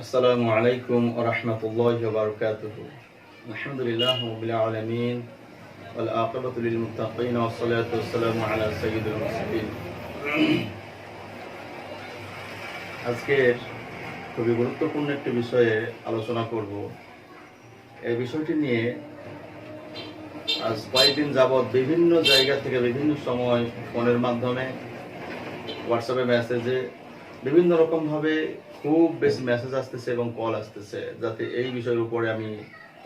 আসসালামু আলাইকুম ওয়া রাহমাতুল্লাহি ওয়া বারাকাতুহু। আলহামদুলিল্লাহি রাব্বিল আলামিন ওয়াল আকিবাতু লিল মুত্তাকিন ওয়াস সালাতু ওয়াস সালামু আলা সাইয়্যিদিল মুরসালিন। আজকে খুবই গুরুত্বপূর্ণ একটি বিষয়ে আলোচনা করব। এই বিষয়টি নিয়ে আজ কয়েকদিন যাবৎ বিভিন্ন জায়গা থেকে বিভিন্ন সময় ফোনের মাধ্যমে, হোয়াটসঅ্যাপে মেসেজে বিভিন্ন রকমভাবে খুব বেশি মেসেজ আসতেছে এবং কল আসতেছে, যাতে এই বিষয়ের উপরে আমি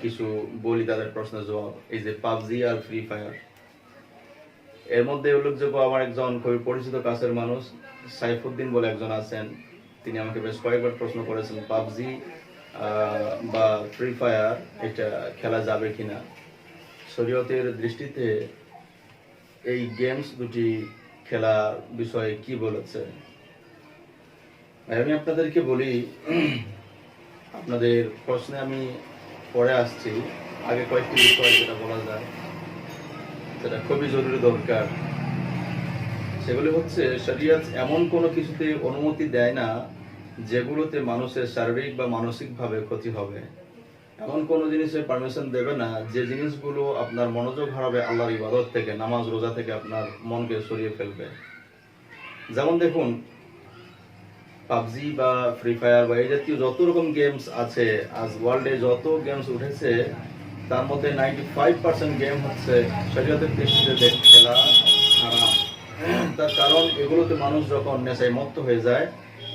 কিছু বলি, তাদের প্রশ্নের জবাব। এই যে পাবজি আর ফ্রি ফায়ার, এর মধ্যে উল্লেখযোগ্য আমার একজন খুবই পরিচিত কাছের মানুষ সাইফুদ্দিন বলে একজন আছেন। তিনি আমাকে বেশ কয়েকবার প্রশ্ন করেছেন পাবজি বা ফ্রি ফায়ার এটা খেলা যাবে কিনা, শরীয়তের দৃষ্টিতে এই গেমস দুটি খেলার বিষয়ে কি বলেছে। আমি আপনাদেরকে বলি, আপনাদের প্রশ্নে আমি পরে আসছি। আগে কয়েকটি বিষয় যেটা বলা যায়, যেটা খুবই জরুরি দরকার, সেগুলি হচ্ছে শরীয়ত এমন কোনো কিছুতে অনুমতি দেয় না যেগুলোতে মানুষের শারীরিক বা মানসিকভাবে ক্ষতি হবে। এমন কোনো জিনিসের পারমিশন দেবে না যে জিনিসগুলো আপনার মনোযোগ হারাবে আল্লাহর ইবাদত থেকে, নামাজ রোজা থেকে আপনার মনকে সরিয়ে ফেলবে। যেমন দেখুন, পাবজি বা ফ্রি ফায়ার বা এই জাতীয় যত রকম গেমস আছে, আজ ওয়ার্ল্ডে যত গেমস উঠেছে তার মধ্যে 95% গেম হচ্ছে শরীয়তের দৃষ্টিতে খেলা হারাম। তার কারণ এগুলোতে মানুষ যখন নেশায় মত্ত হয়ে যায়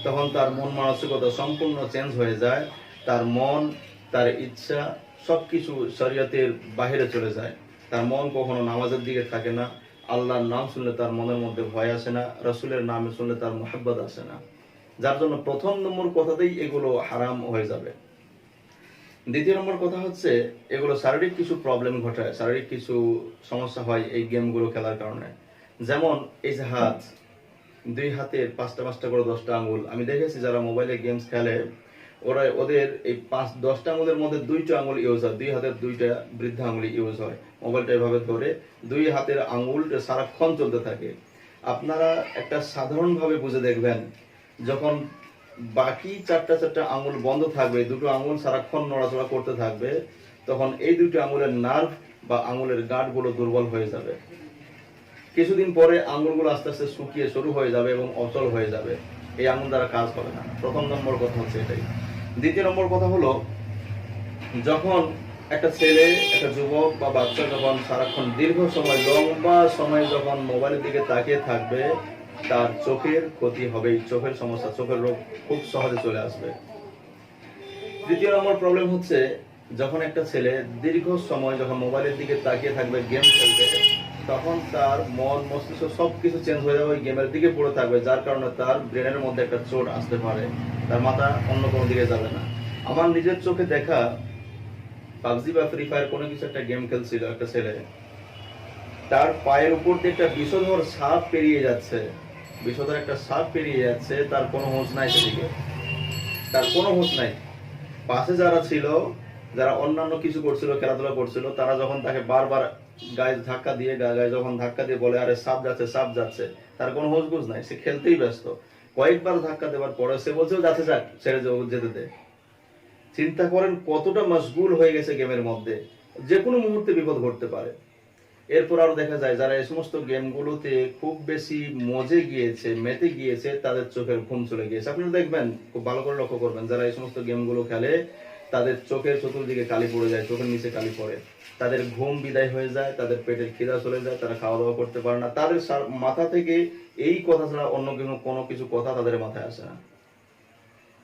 তখন তার মন মানসিকতা সম্পূর্ণ চেঞ্জ হয়ে যায়, তার মন, তার ইচ্ছা সবকিছু শরীয়তের বাহিরে চলে যায়। তার মন কখনো নামাজের দিকে থাকে না, আল্লাহর নাম শুনলে তার মনের মধ্যে ভয় আসে না, রাসূলের নাম শুনলে তার মুহাব্বত আসে না। যার জন্য প্রথম নম্বর কথাতেই এগুলো হারাম হয়ে যাবে। দ্বিতীয় নম্বর কথা হচ্ছে, এগুলো শারীরিক কিছু প্রবলেম ঘটায়, শারীরিক কিছু সমস্যা হয় এই গেমগুলো খেলার কারণে। যেমন এই যে হাত, দুই হাতের 5টা 5টা করে 10টা আঙ্গুল। আমি দেখেছি যারা মোবাইলে গেমস খেলে, ওদের এই 10টা আঙ্গুলের মধ্যে 2টা আঙ্গুল ইউজ হয়, দুই হাতের 2টা বৃদ্ধা আঙ্গুল ইউজ হয়। মোবাইলটা এভাবে ধরে দুই হাতের আঙ্গুলটা সারাক্ষণ চলতে থাকে। আপনারা একটা সাধারণভাবে বুঝে দেখবেন, যখন বাকি 4টা আঙ্গুল বন্ধ থাকবে, দুটো আঙ্গুল সারাক্ষণ নড়াচড়া করতে থাকবে, তখন এই দুটো আঙ্গুলের নার্ভ বা আঙ্গুলের গাঁটগুলো দুর্বল হয়ে যাবে। কিছুদিন পরে আঙ্গুলগুলো আস্তে আস্তে শুকিয়ে সরু হয়ে যাবে এবং অচল হয়ে যাবে। এই আঙ্গুল দ্বারা কাজ হবে না। প্রথম নম্বর কথা হচ্ছে এটাই। দ্বিতীয় নম্বর কথা হলো, যখন একটা ছেলে, একটা যুবক বা বাচ্চা যখন সারাক্ষণ দীর্ঘ সময়, লম্বা সময় যখন মোবাইলের দিকে তাকিয়ে থাকবে, তার চোখের ক্ষতি হবেই, চোখের সমস্যা, চোখের রোগ খুব সহজে চলে আসবে। তৃতীয় নম্বর প্রবলেম হচ্ছে, যখন একটা ছেলে দীর্ঘ সময় যখন মোবাইলের দিকে তাকিয়ে থাকবে, গেম খেলবে, তখন তার মন মস্তিষ্ক সবকিছু চেঞ্জ হয়ে যাবে, ওই গেমের দিকে পড়ে থাকবে, যার কারণে তার ব্রেনের মধ্যে একটা চোট আসতে পারে, তার মাথা অন্য কোনো দিকে যাবে না। আমার নিজের চোখে দেখা, পাবজি বা ফ্রি ফায়ার কোনো কিছু একটা গেম খেলছিল একটা ছেলে, তার পায়ের উপর দিয়ে একটা বিষধর সাপ পেরিয়ে যাচ্ছে, বিষধর একটা সাপ পেরিয়ে যাচ্ছে, তার কোনো হুঁশ নাই, সেদিকে তার কোনো হুঁশ নাই। পাশে যারা ছিল, যারা অন্যান্য কিছু করছিল, খেলাধুলা করছিল, তারা যখন তাকে বারবার গায়ে ধাক্কা দিয়ে যখন ধাক্কা দিয়ে বলে আরে সাপ যাচ্ছে সাপ যাচ্ছে, তার কোনো হুঁশ বুঝ নাই, সে খেলতেই ব্যস্ত। কয়েকবার ধাক্কা দেওয়ার পরে সে বলছে যাচ্ছে, যাক ছেড়ে যেতে দে। চিন্তা করেন কতটা মশগুল হয়ে গেছে গেমের মধ্যে, যে কোনো মুহূর্তে বিপদ ঘটতে পারে। এরপর আরো দেখা যায় যারা এই সমস্ত গেমগুলোতে খুব বেশি মজে গিয়েছে, মেতে গিয়েছে, তাদের চোখের ঘুম চলে গিয়েছে। আপনারা দেখবেন, খুব ভালো করে লক্ষ্য করবেন, যারা এই সমস্ত গেমগুলো খেলে তাদের চোখের চতুর্দিকে কালি পড়ে যায়, চোখের নিচে কালি পড়ে, তাদের ঘুম বিদায় হয়ে যায়, তাদের পেটের খিদা চলে যায়, তারা খাওয়া দাওয়া করতে পারে না, তাদের মাথা থেকে এই কথা ছাড়া অন্য কোনো কিছু কথা তাদের মাথায় আসে না,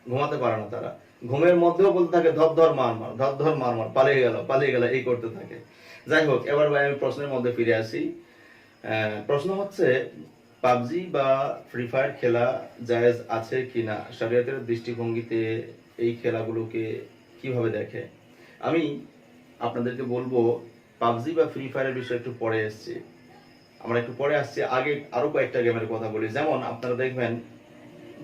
ঘুমাতে পারে না তারা। ঘুমের মধ্যেও বলতে থাকে ধর ধর মার মার, ধর ধর মার মার, পালিয়ে গেল, এই করতে থাকে। যাই হোক, এবার ভাই আমি প্রশ্নের মধ্যে ফিরে আসি। প্রশ্ন হচ্ছে, পাবজি বা ফ্রি ফায়ার খেলা জায়েজ আছে কিনা, শরীয়তের দৃষ্টিভঙ্গিতে এই খেলাগুলোকে কিভাবে দেখে। আমি আপনাদেরকে বলবো, পাবজি বা ফ্রি ফায়ারের বিষয়ে একটু পরে আসছি, আমরা একটু পরে আসছি। আগে আরো কয়েকটা গেমের কথা বলি। যেমন আপনারা দেখবেন,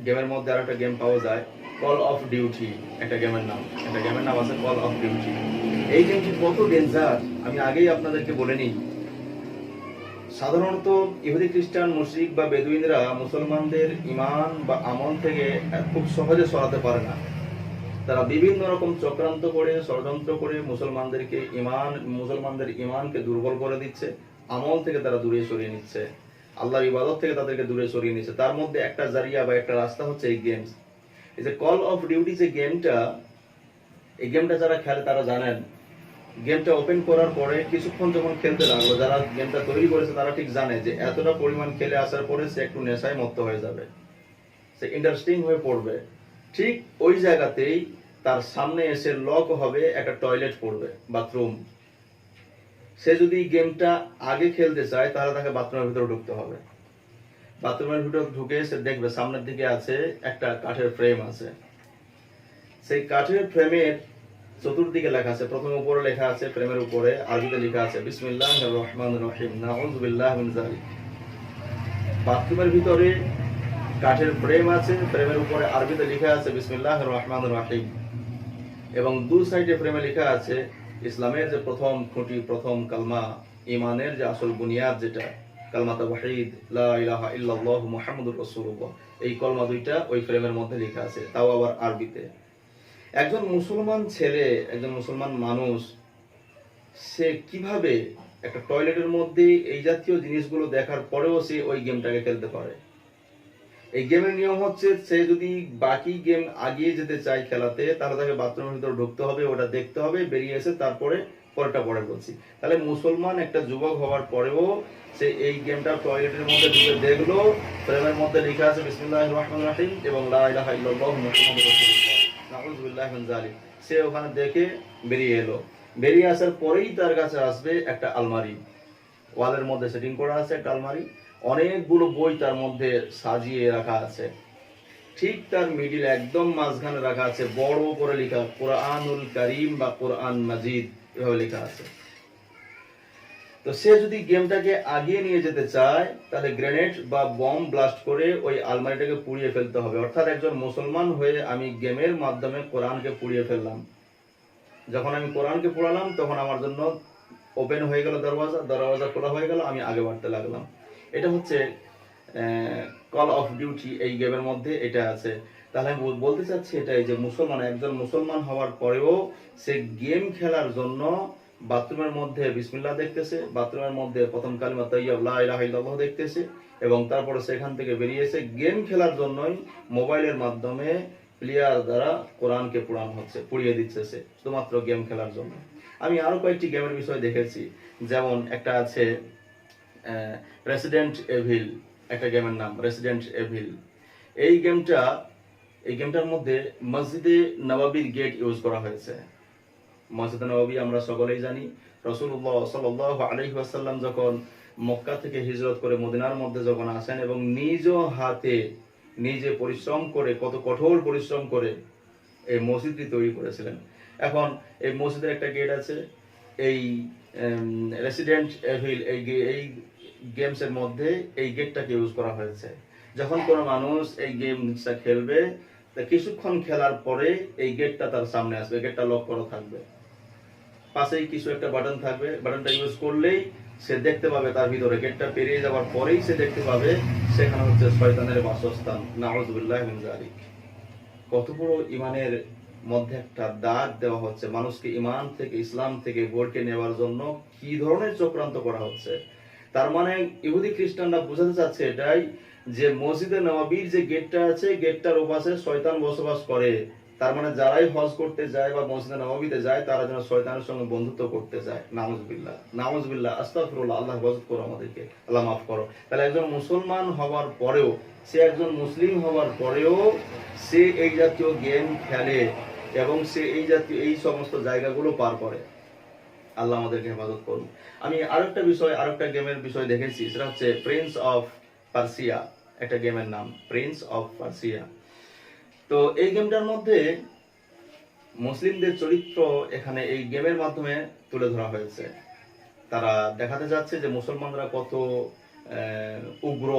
গেমের মধ্যে আরো একটা গেম পাওয়া যায়, কল অফ ডিউটি, একটা গেমের নাম আছে কল অফ ডিউটি। এই গেমটি কত ডেঞ্জার আমি আগেই আপনাদেরকে বলে নিই। সাধারণত ইহুদি, খ্রিস্টান, মুশরিক বা বেদুইনরা মুসলমানদের ঈমান বা আমল থেকে খুব সহজে সরাতে পারে না। তারা বিভিন্ন রকম চক্রান্ত করে, ষড়যন্ত্র করে মুসলমানদের ইমানকে দুর্বল করে দিচ্ছে, আমল থেকে তারা দূরে সরিয়ে নিচ্ছে, আল্লাহর ইবাদত থেকে তাদেরকে দূরে সরিয়ে নিচ্ছে। তার মধ্যে একটা জারিয়া বা একটা রাস্তা হচ্ছে এই গেমস। এই যে কল অফ ডিউটি যে গেমটা, এই গেমটা যারা খেলে তারা জানেন, গেমটা ওপেন করার পরে কিছুক্ষণ যখন খেলতে লাগলো, যারা গেমটা তৈরি করেছে তারা ঠিক জানে যে এতটা পরিমাণ খেলে আসার পরে সে একটু নেশায় মত্ত হয়ে যাবে, সে ইন্টারেস্টিং হয়ে পড়বে। ঠিক ওই জায়গাতেই তার সামনে এসে লক হবে একটা টয়লেট পড়বে, বাথরুম। সে যদি গেমটা আগে খেলতে চায় তাহলে তাকে বাথরুমের ভিতরে ঢুকতে হবে। বাথরুমের ভিতরে ঢুকে সে দেখবে সামনের দিকে আছে একটা কাঠের ফ্রেম আছে। সেই কাঠের ফ্রেমের চতুর্দিকে লেখা আছে, প্রথমে উপরে লেখা আছে, ফ্রেমের উপরে আরবিতে লেখা আছে বিসমিল্লাহির রহমানির রহিম, নাউযু বিল্লাহি মিন যালিক। বাথরুমের ভিতরে কাঠের ফ্রেম আছে, ফ্রেমের উপরে আরবিতে লেখা আছে বিসমিল্লাহির রহমানির রহিম, এবং দু সাইডে ফ্রেমে লেখা আছে ইসলামের যে প্রথম খুঁটি, প্রথম কালমা, ইমানের যে আসল বুনিয়াদ, যেটা কালমা তাওহীদ, লা ইলাহা ইল্লাল্লাহ মুহাম্মাদুর রাসূলুল্লাহ। এই কলমা দুইটা ওই ফ্রেমের মধ্যে লেখা আছে, তাও আবার আরবিতে। একজন মুসলমান ছেলে, একজন মুসলমান মানুষ, সে কিভাবে একটা টয়লেটের মধ্যে এই জাতীয় জিনিসগুলো দেখার পরেও সে ওই গেমটাকে খেলতে পারে? এই গেমের নিয়ম হচ্ছে, সে যদি বাকি গেম আগিয়ে যেতে চায় খেলাতে, তাহলে তাকে বাথরুমের ভিতরে ঢুকতে হবে, ওটা দেখতে হবে, বেরিয়ে এসে তারপরে পরেরটা পরে বলছি। তাহলে মুসলমান একটা যুবক হওয়ার পরেও সে এই গেমটা টয়লেটের মধ্যে ঢুকে দেখলো, ফ্রেমের মধ্যে লেখা আছে বিসমিল্লাহির রহমানির রহিম এবং লা ইলাহা ইল্লাল্লাহ মুহাম্মাদুর রাসূলুল্লাহ, নাউযু বিল্লাহি মিন যালিক। সে ওখানে দেখে বেরিয়ে এলো। বেরিয়ে আসার পরেই তার কাছে আসবে একটা আলমারি, ওয়ালের মধ্যে সেটিং করা আছে একটা আলমারি, অনেকগুলো বই তার মধ্যে সাজিয়ে রাখা আছে। ঠিক তার মিডিল একদম মাঝখানে রাখা আছে বড় করে লেখা কোরআনুল কারীম বা কোরআন মাজিদ, এভাবে লেখা আছে। তো সে যদি গেমটাকে আগিয়ে নিয়ে যেতে চায়, তাহলে গ্রেনেড বা বম ব্লাস্ট করে ওই আলমারিটাকে পুড়িয়ে ফেলতে হবে। অর্থাৎ একজন মুসলমান হয়ে আমি গেমের মাধ্যমে কোরআনকে পুড়িয়ে ফেললাম। যখন আমি কোরআনকে পোড়ালাম তখন আমার জন্য ওপেন হয়ে গেল দরওয়াজা, দরওয়াজা খোলা হয়ে গেল, আমি আগে বাড়তে লাগলাম। এটা হচ্ছে কল অফ ডিউটি, এই গেমের মধ্যে এটা আছে। তাহলে আমি বলতে চাচ্ছি এটাই যে একজন মুসলমান হওয়ার পরেও সে গেম খেলার জন্য বাথরুমের মধ্যে বিসমিল্লাহ দেখতেছে, বাথরুমের মধ্যে প্রথম কালিমা তাইয়্যিব লা ইলাহা ইল্লাল্লাহ দেখতেছে, এবং তারপরে সেখান থেকে বেরিয়ে এসে গেম খেলার জন্যই মোবাইলের মাধ্যমে প্লেয়ার দ্বারা কোরআনকে পুড়িয়ে দিচ্ছে সে, শুধুমাত্র গেম খেলার জন্য। আমি আরো কয়েকটি গেমের বিষয় দেখেছি, যেমন একটা আছে রেসিডেন্ট এভিল, একটা গেমের নাম রেসিডেন্ট এভিল। এই গেমটার মধ্যে মসজিদে নববীর গেট ইউজ করা হয়েছে। মসজিদে নববী আমরা সকলেই জানি, রাসূলুল্লাহ সাল্লাল্লাহু আলাইহি ওয়াসাল্লাম যখন মক্কা থেকে হিজরত করে মদিনার মধ্যে যখন আসেন এবং নিজ হাতে নিজে পরিশ্রম করে, কত কঠোর পরিশ্রম করে এই মসজিদটি তৈরি করেছিলেন। এখন এই মসজিদের একটা গেট আছে, এই রেসিডেন্ট এভিল এই গেমসের মধ্যে এই গেটটাকে ইউজ করা হয়েছে। যখন কোনো মানুষ এই গেমসটা খেলবে, কিছুক্ষণ খেলার পরে এই গেটটা তার সামনে আসবে, গেটটা লক করা থাকবে, পাশেই কিছু একটা বাটন থাকবে, বাটনটা ইউজ করলেই সে দেখতে পাবে তার ভিতরে, গেটটা পেরিয়ে যাওয়ার পরেই সে দেখতে পাবে সেখানে হচ্ছে শয়তানের বাসস্থান, নাউযু বিল্লাহি মিন যালিক। কত বড় ইমানের মধ্যে একটা দাগ দেওয়া হচ্ছে, মানুষকে ইমান থেকে, ইসলাম থেকে ভরকে নেওয়ার জন্য কি ধরনের চক্রান্ত করা হচ্ছে। তার মানে ইহুদি খ্রিস্টানরা বোঝাতে চাচ্ছে এটাই যে মসজিদে নববীর যে গেটটা আছে, গেটটার ওপাশে শয়তান বসবাস করে। তার মানে যারাই হজ করতে যায় বা মসজিদে নববীতে যায়, তারা যেন শয়তানের সঙ্গে বন্ধুত্ব করতে যায়। নাউজুবিল্লাহ, নাউজুবিল্লাহ, আস্তাগফিরুল্লাহ, আল্লাহ হেফাজত করো আমাদেরকে, আল্লাহ মাফ করো। তাহলে একজন মুসলমান হওয়ার পরেও, সে একজন মুসলিম হওয়ার পরেও সে এই জাতীয় গেম খেলে এবং সে এই সমস্ত জায়গাগুলো পার করে। আল্লাহ আমাদেরকে হেফাজত করুন। আমি আরেকটা গেমের বিষয় দেখেছি, সেটা হচ্ছে প্রিন্স অফ পার্সিয়া, একটা গেমের নাম প্রিন্স অফ পার্সিয়া। তো এই গেমটার মধ্যে মুসলিমদের চরিত্র এখানে এই গেমের মাধ্যমে তুলে ধরা হয়েছে। তারা দেখাতে যাচ্ছে যে মুসলমানরা কত উগ্র,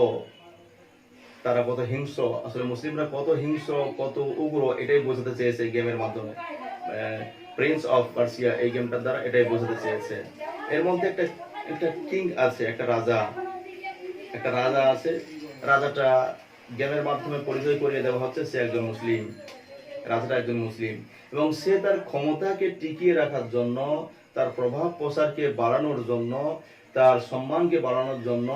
তারা কত হিংস্র। আসলে মুসলিমরা কত হিংস্র, কত উগ্র, এটাই বোঝাতে চেয়েছে গেমের মাধ্যমে। প্রিন্স অফ পার্সিয়া এই গেমটার দ্বারা এটাই বোঝাতে চেয়েছে। এর মধ্যে একটা কিং আছে, একটা রাজা আছে। রাজাটা গেমের মাধ্যমে পরিচয় করিয়ে দেওয়া হচ্ছে সে একজন মুসলিম। রাজাটা একজন মুসলিম, এবং সে তার ক্ষমতাকে টিকিয়ে রাখার জন্য, তার প্রভাব প্রসারকে বাড়ানোর জন্য, তার সম্মানকে বাড়ানোর জন্য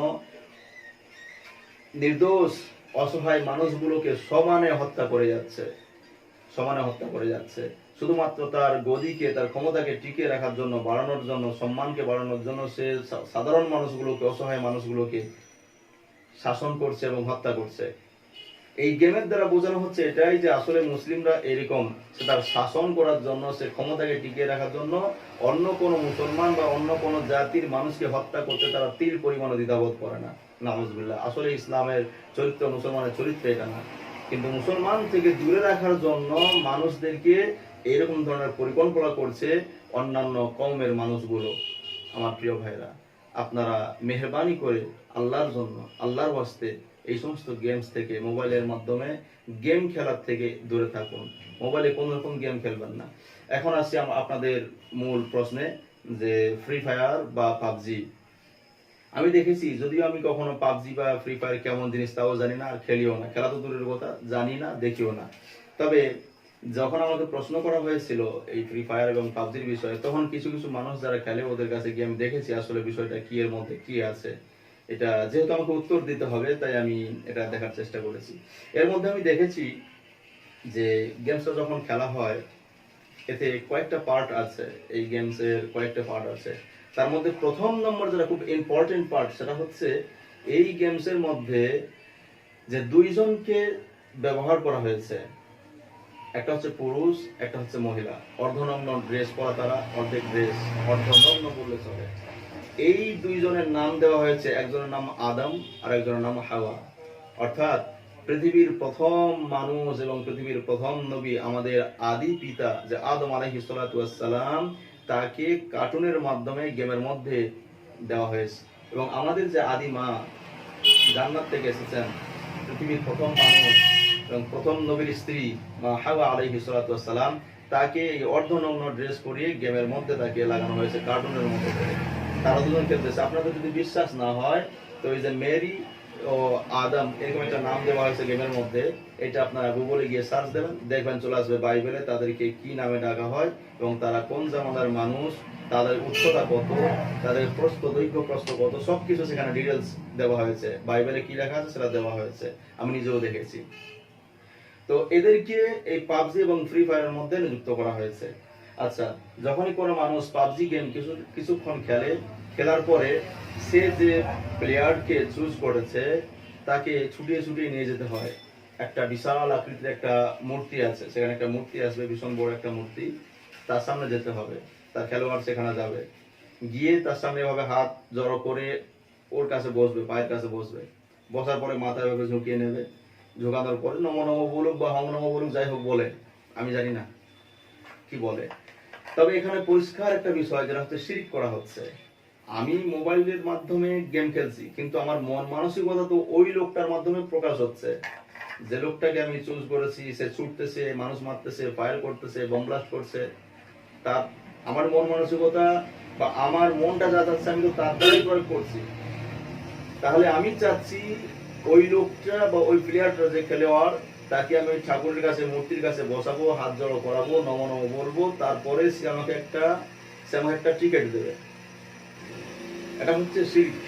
নির্দোষ অসহায় মানুষগুলোকে সমানে হত্যা করে যাচ্ছে শুধুমাত্র তার গদিকে, তার ক্ষমতাকে টিকিয়ে রাখার জন্য, বাড়ানোর জন্য, সম্মানকে বাড়ানোর জন্য সে সাধারণ মানুষগুলোকে, অসহায় মানুষগুলোকে শাসন করছে এবং হত্যা করছে। এই গেমের দ্বারা বোঝানো হচ্ছে এটাই যে আসলে মুসলিমরা এরকম, সে তার শাসন করার জন্য, সে ক্ষমতাকে টিকিয়ে রাখার জন্য অন্য কোনো মুসলমান বা অন্য কোনো জাতির মানুষকে হত্যা করতে তারা তিল পরিমাণও দ্বিধাবোধ করে না। নাউজুবিল্লাহ। আসলে ইসলামের চরিত্র, মুসলমানের চরিত্র এটা না। কিন্তু মুসলমান থেকে দূরে রাখার জন্য মানুষদেরকে এরকম ধরনের পরিকল্পনা করছে অন্যান্য কওমের মানুষগুলো। আমার প্রিয় ভাইরা, আপনারা মেহরবানি করে আল্লাহর জন্য, আল্লাহর ওয়াস্তে এই সমস্ত গেমস থেকে, মোবাইলের মাধ্যমে গেম খেলার থেকে দূরে থাকুন। মোবাইলে কোন রকম গেম খেলবেন না। এখন আসছি আপনাদের মূল প্রশ্নে, যে ফ্রি ফায়ার বা পাবজি। আমি দেখেছি, যদিও আমি কখনো পাবজি বা ফ্রি ফায়ার কেমন জিনিস তাও জানি না, আর খেলিও না, খেলা তো দূরের কথা, জানি না, দেখিও না। তবে যখন আমাকে প্রশ্ন করা হয়েছিল এই ফ্রি ফায়ার এবং পাবজির বিষয়ে, তখন কিছু কিছু মানুষ যারা খেলে ওদের কাছে গিয়ে আমি দেখেছি আসলে বিষয়টা কি, এর মধ্যে কি আছে। এটা যেহেতু আমাকে উত্তর দিতে হবে, তাই আমি এটা দেখার চেষ্টা করেছি। এর মধ্যে আমি দেখেছি যে গেমসটা যখন খেলা হয়, এতে কয়েকটা পার্ট আছে, এই গেমসের কয়েকটা পার্ট আছে। তার মধ্যে প্রথম নম্বর যেটা খুব ইম্পর্টেন্ট পার্ট, সেটা হচ্ছে এই গেমসের মধ্যে যে দুইজনকে ব্যবহার করা হয়েছে, একটা হচ্ছে পুরুষ, একটা হচ্ছে মহিলা। অর্ধনগ্ন ড্রেস পরা তারা, অর্ধেক ড্রেস, অর্ধনগ্ন বললে চলে। এই দুইজনের নাম দেওয়া হয়েছে, একজনের নাম আদম আর একজনের নাম হাওয়া। অর্থাৎ পৃথিবীর প্রথম মানুষ এবং পৃথিবীর প্রথম নবী, আমাদের আদি পিতা যে আদম আলাইহিস সালাতু ওয়াস সালাম, তাকে কার্টুনের মাধ্যমে গেমের মধ্যে দেওয়া হয়েছে। এবং আমাদের যে আদি মা জান্নাত থেকে এসেছেন, পৃথিবীর প্রথম মানুষ এবং প্রথম নবীর স্ত্রী মা হাওয়া আলাইহিস সালাতু ওয়াস সালাম, তাকে এই অর্ধনগ্ন ড্রেস পরিয়ে গেমের মধ্যে তাকে লাগানো হয়েছে কার্টুনের মধ্যে করে। তারা দুজন খেলতেছে। আপনাদের যদি বিশ্বাস না হয়, তো এই যে মেরি ও আদম এরকম একটা নাম দেওয়া হয়েছে গেমের মধ্যে, এটা আপনারা গুগলে গিয়ে সার্চ দেবেন, দেখবেন চলে আসবে বাইবেলে তাদেরকে কি নামে ডাকা হয় এবং তারা কোন জামানার মানুষ, তাদের উচ্চতা কত, তাদের প্রস্থ, দৈর্ঘ্য প্রস্থ কত, সবকিছু সেখানে ডিটেলস দেওয়া হয়েছে। বাইবেলে কি লেখা আছে সেটা দেওয়া হয়েছে, আমি নিজেও দেখেছি। তো এদেরকে এই পাবজি এবং ফ্রি ফায়ারের মধ্যে নিযুক্ত করা হয়েছে। আচ্ছা, যখনই কোনো মানুষ পাবজি গেম কিছুক্ষণ খেলে, খেলার পরে সে যে প্লেয়ারকে চুজ করেছে তাকে ছুটিয়ে ছুটিয়ে নিয়ে যেতে হয়। একটা বিশাল আকৃতির একটা মূর্তি আছে, সেখানে একটা মূর্তি আসবে, ভীষণ বড় একটা মূর্তি, তার সামনে যেতে হবে। তার খেলোয়াড় সেখানে যাবে, গিয়ে তার সামনে এভাবে হাত জড়ো করে ওর কাছে বসবে, পায়ের কাছে বসবে। বসার পরে মাথা এভাবে ঝুঁকিয়ে নেবে, ঝোঁকানোর পরে নম নম বলুক বা হম নম বলুক, যাই হোক বলে, আমি জানি না কি বলে। তবে এখানে পরিষ্কার একটা বিষয়, যেটা হচ্ছে শিরক করা হচ্ছে। আমি মোবাইলের মাধ্যমে গেম খেলছি, কিন্তু আমার মন মানসিকতা তো ওই লোকটার মাধ্যমে প্রকাশ হচ্ছে। যে লোকটাকে আমি চুজ করেছি, সে ছুটতেছে, মানুষ মারতেছে, ফায়ার করতেছে, বম ব্লাস্ট করছে, তার আমার মন মানসিকতা বা আমার মনটা যা চাচ্ছে আমি তো তার দ্বারাই প্রয়োগ করছি। তাহলে আমি চাচ্ছি ওই লোকটা বা ওই প্লেয়ারটা, যে খেলোয়াড়, তাকে আমি ওই ঠাকুরের কাছে, মূর্তির কাছে বসাবো, হাত জড়ো করাবো, নম নম বলবো, তারপরে সে আমাকে একটা টিকিট দেবে। এটা হচ্ছে শিরক।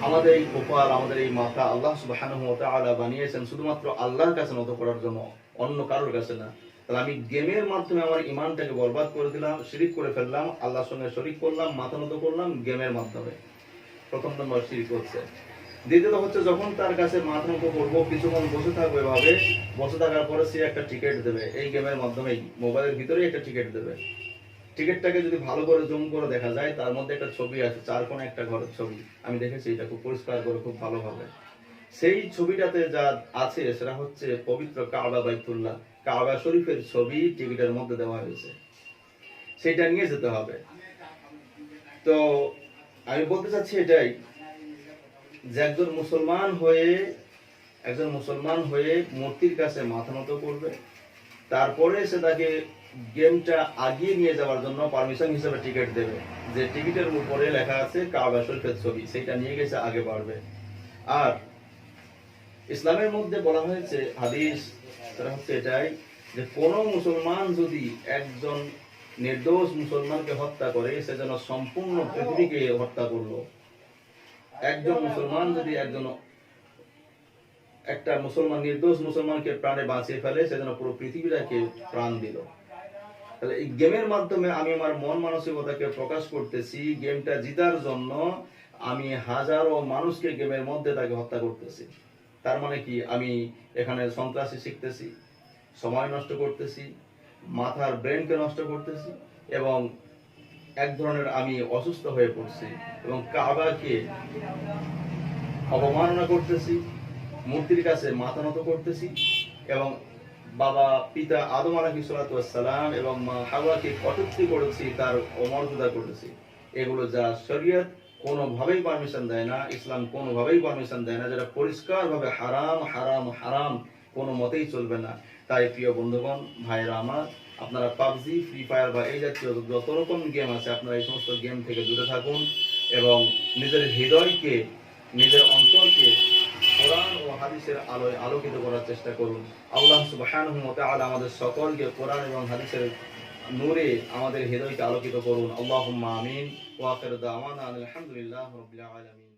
আমাদের এই কপাল, আমাদের এই মাথা আল্লাহ সুবহানাহু ওয়া তাআলা বানিয়েছেন শুধুমাত্র আল্লাহর কাছে নত করার জন্য, অন্য কারোর কাছে না। তাহলে আমি গেমের মাধ্যমে আমার ঈমানটাকে বরবাদ করে দিলাম, শিরক করে ফেললাম, আল্লাহর সঙ্গে শরীক করলাম, মাথা নত করলাম গেমের মাধ্যমে। প্রথম নম্বর শিরক হচ্ছে। দ্বিতীয়ত হচ্ছে, যখন তার কাছে মাথা নত করবো, কিছুক্ষণ বসে থাকবো, এভাবে বসে থাকার পরে সে একটা টিকিট দেবে। এই গেমের মাধ্যমেই মোবাইলের ভিতরেই একটা টিকিট দেবে। টিকিটটাকে যদি ভালো করে জুম করে দেখা যায়, তার মধ্যে একটা ছবি আছে, চার কোণে একটা ঘরের ছবি। আমি দেখেছি এটা খুব পরিষ্কার করে, খুব ভালোভাবে। সেই ছবিটাতে যা আছে সেটা হচ্ছে পবিত্র কাবা বাইতুল্লাহ, কাবা শরীফের ছবি টিকিটের মধ্যে দেওয়া হয়েছে। সেটা নিয়ে যেতে হবে। তো আমি বলতে চাচ্ছি এটাই, যে একজন মুসলমান হয়ে মূর্তির কাছে মাথা নত করবে, তারপরে সে তাকে গেমটা আগিয়ে নিয়ে যাওয়ার জন্য পারমিশন হিসেবে টিকিট দেবে। যে টিকিটের উপরে লেখা আছে কাবা শরীফের ছবি, সেটা নিয়ে গেছে আগে বাড়বে। আর ইসলামের মধ্যে বলা হয়েছে, হাদিস সেটা হচ্ছে এটাই, যে কোনো মুসলমান যদি একজন নির্দোষ মুসলমানকে হত্যা করে, সে যেন সম্পূর্ণ পৃথিবীকে হত্যা করলো। একজন মুসলমান যদি একটা মুসলমান নির্দোষ মুসলমানকে প্রাণে বাঁচিয়ে ফেলে, সে যেন পুরো পৃথিবীটাকে প্রাণ দিল। তাহলে এই গেমের মাধ্যমে আমি আমার মন মানসিকতাকে প্রকাশ করতেছি, গেমটা জিতার জন্য আমি হাজারো মানুষকে গেমের মধ্যে তাকে হত্যা করতেছি। তার মানে কি, আমি এখানে সন্ত্রাসী শিখতেছি, সময় নষ্ট করতেছি, মাথার ব্রেনকে নষ্ট করতেছি, এবং এক ধরনের আমি অসুস্থ হয়ে পড়ছি, এবং কাবাকে অবমাননা করতেছি, মূর্তির কাছে মাথা নত করতেছি, এবং বাবা পিতা আদম আলাইহিস সালাম এবং মা হাওয়াকে কটূক্তি করেছি, তার অমর্যাদা করেছি। এগুলো যা শরীয়ত কোনোভাবেই পারমিশন দেয় না, ইসলাম কোনোভাবেই পারমিশন দেয় না, যেটা পরিষ্কারভাবে হারাম হারাম হারাম, কোনো মতেই চলবে না। তাই প্রিয় বন্ধুগণ, ভাইরা আমার, আপনারা পাবজি, ফ্রি ফায়ার বা এই জাতীয় যত রকম গেম আছে, আপনারা এই সমস্ত গেম থেকে দূরে থাকুন এবং নিজের হৃদয়কে, নিজের অন্তরকে কোরআন ও হাদিসের আলোয় আলোকিত করার চেষ্টা করুন। আল্লাহ সুবহানাহু ওয়া তাআলা আমাদের সকলকে কোরআন এবং হাদিসের নূরে আমাদের হৃদয়কে আলোকিত করুন। আল্লাহুম্মা আমিন। ওয়া আখিরু দাওয়ানা আলহামদুলিল্লাহি রাব্বিল আলামিন।